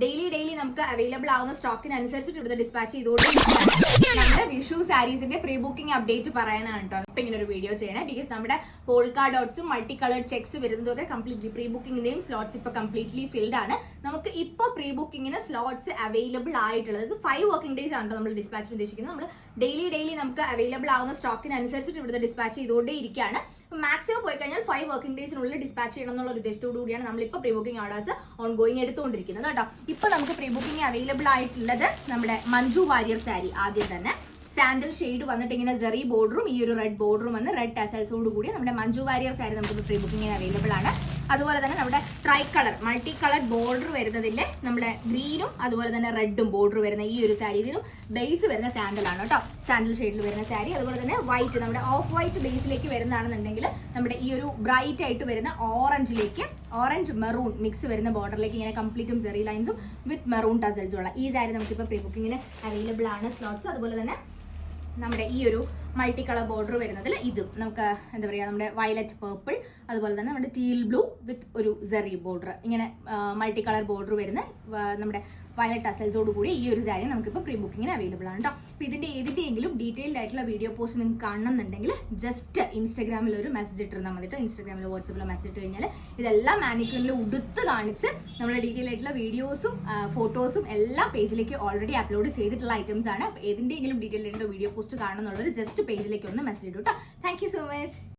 Daily നമുക്ക് available ആവുന്ന സ്റ്റോക്കിനനുസരിച്ചിട്ട് ഇവിടുത്തെ ഡിസ്പാച്ച് ചെയ്തുകൊണ്ട് നമ്മുടെ വിഷു സാരീസിന്റെ പ്രീ ബുക്കിംഗ് അപ്ഡേറ്റ് പറയാനാണ് കേട്ടോ ഇപ്പൊ ഇങ്ങനെ ഒരു വീഡിയോ ചെയ്യണേ. ബിക്കോസ് നമ്മുടെ പോൾക്കാ ഡോട്ട്സും മൾട്ടി കളേർഡ് ചെക്സ് വരുന്നതൊക്കെ കംപ്ലീറ്റ്ലി പ്രീ ബുക്കിംഗിന്റെയും സ്ലോട്ട്സ് ഇപ്പൊ കംപ്ലീറ്റ്ലി ഫിൽഡ് ആണ്. നമുക്ക് ഇപ്പൊ പ്രീ ബുക്കിംഗിന് സ്ലോട്ട്സ് അവൈലബിൾ ആയിട്ടുള്ളത് 5 വർക്കിംഗ് ഡേയ്സ് ആണ് നമ്മൾ ഡിസ്പാച്ച് ഉദ്ദേശിക്കുന്നത്. നമ്മൾ ഡെയിലി നമുക്ക് അവൈലബിൾ ആവുന്ന സ്റ്റോക്കിനനുസരിച്ചിട്ട് ഇവിടുത്തെ ഡിസ്പാച്ച് ചെയ്തുകൊണ്ടേ ഇരിക്കുകയാണ്. മാക്സിമം പോയി കഴിഞ്ഞാൽ 5 വർക്കിംഗ് ഡേയ്സിനുള്ളിൽ ഡിസ്പാച്ച് ചെയ്യണം എന്നുള്ള ഒരു ഉദ്ദേശത്തോടു കൂടിയാണ് നമ്മളിപ്പോൾ pre booking orders ongoing എടുത്തുകൊണ്ടിരിക്കുന്നത് കേട്ടോ. ഇപ്പൊ നമുക്ക് പ്രീ ബുക്കിംഗ് അവൈലബിൾ ആയിട്ടുള്ളത് നമ്മുടെ മഞ്ജു വാര്യർ സാരി. ആദ്യം തന്നെ സാൻഡൽ ഷെയ്ഡ് വന്നിട്ട് ഇങ്ങനെ ജെറി ബോർഡറും ഈ ഒരു റെഡ് ബോർഡറും വന്ന് റെഡ് ടാസൽസോട് കൂടി നമ്മുടെ മഞ്ജു വാര്യർ സാരി നമുക്ക് പ്രീ ബുക്കിംഗിന് അവൈലബിൾ ആണ്. അതുപോലെ തന്നെ നമ്മുടെ tricolour multicolour border വരുന്നതില്ലേ നമ്മുടെ ഗ്രീനും അതുപോലെ തന്നെ റെഡും ബോർഡർ വരുന്ന ഈ ഒരു സാരി ഇതിനും ബേസ് വരുന്ന സാൻഡൽ ആണ് കേട്ടോ. സാൻഡൽ ഷെയ്ഡിൽ വരുന്ന സാരി. അതുപോലെ തന്നെ വൈറ്റ് നമ്മുടെ ഓഫ് വൈറ്റ് ബേസിലേക്ക് വരുന്നതാണെന്നുണ്ടെങ്കിൽ നമ്മുടെ ഈ ഒരു ബ്രൈറ്റ് ആയിട്ട് വരുന്ന ഓറഞ്ച് മെറൂൺ മിക്സ് വരുന്ന ബോർഡറിലേക്ക് ഇങ്ങനെ കംപ്ലീറ്റും ജെറി ലൈൻസും വിത്ത് മെറൂൺ ടസൽസും ഉള്ള ഈ സാരി നമുക്കിപ്പോൾ പ്രീ ബുക്കിങ്ങിന് അവൈലബിൾ ആണ് സ്ലോട്ട്സ്. അതുപോലെ തന്നെ നമ്മുടെ ഈ ഒരു മൾട്ടി കളർ ബോർഡർ വരുന്നതിൽ ഇത് നമുക്ക് എന്താ പറയുക നമ്മുടെ വയലറ്റ് പേർപ്പിൾ അതുപോലെ തന്നെ നമ്മുടെ ടീൽ ബ്ലൂ വിത്ത് ഒരു ജെറി ബോർഡർ ഇങ്ങനെ മൾട്ടി കളർ ബോർഡർ വരുന്ന നമ്മുടെ വയലറ്റ് ടസൽസോട് കൂടി ഈ ഒരു സാരി നമുക്കിപ്പോൾ പ്രീ ബുക്കിങ്ങിന് അവൈലബിൾ ആണ് കേട്ടോ. അപ്പോൾ ഇതിന്റെ ഏതിന്റെയെങ്കിലും ഡീറ്റെയിൽഡ് ആയിട്ടുള്ള വീഡിയോ പോസ്റ്റ് നിങ്ങൾക്ക് കാണണമെന്നുണ്ടെങ്കിൽ ജസ്റ്റ് ഇൻസ്റ്റാഗ്രാമിൽ ഒരു മെസ്സേജ് ഇട്ടിരുന്നാൽ മതി കേട്ടോ. ഇൻസ്റ്റാഗ്രാമിലോ വാട്സപ്പിലോ മെസ്സേജ് ഇട്ട് കഴിഞ്ഞാൽ ഇതെല്ലാം മാനിക്യൂറിൽ ഉടുത്ത് കാണിച്ച് നമ്മൾ ഡീറ്റെയിൽ ആയിട്ടുള്ള വീഡിയോസും ഫോട്ടോസും എല്ലാം പേജിലേക്ക് ഓൾറെഡി അപ്ലോഡ് ചെയ്തിട്ടുള്ള ഐറ്റംസ് ആണ്. അപ്പോൾ ഏതിന്റെയെങ്കിലും ഡീറ്റെയിൽ ആയിട്ടുള്ള വീഡിയോ പോസ്റ്റ് കാണണമെന്നുള്ളവർ ജസ്റ്റ് പേജിലേക്ക് ഒന്ന് മെസ്സേജ് ഇട്ടു കേട്ടോ. Thank you so much.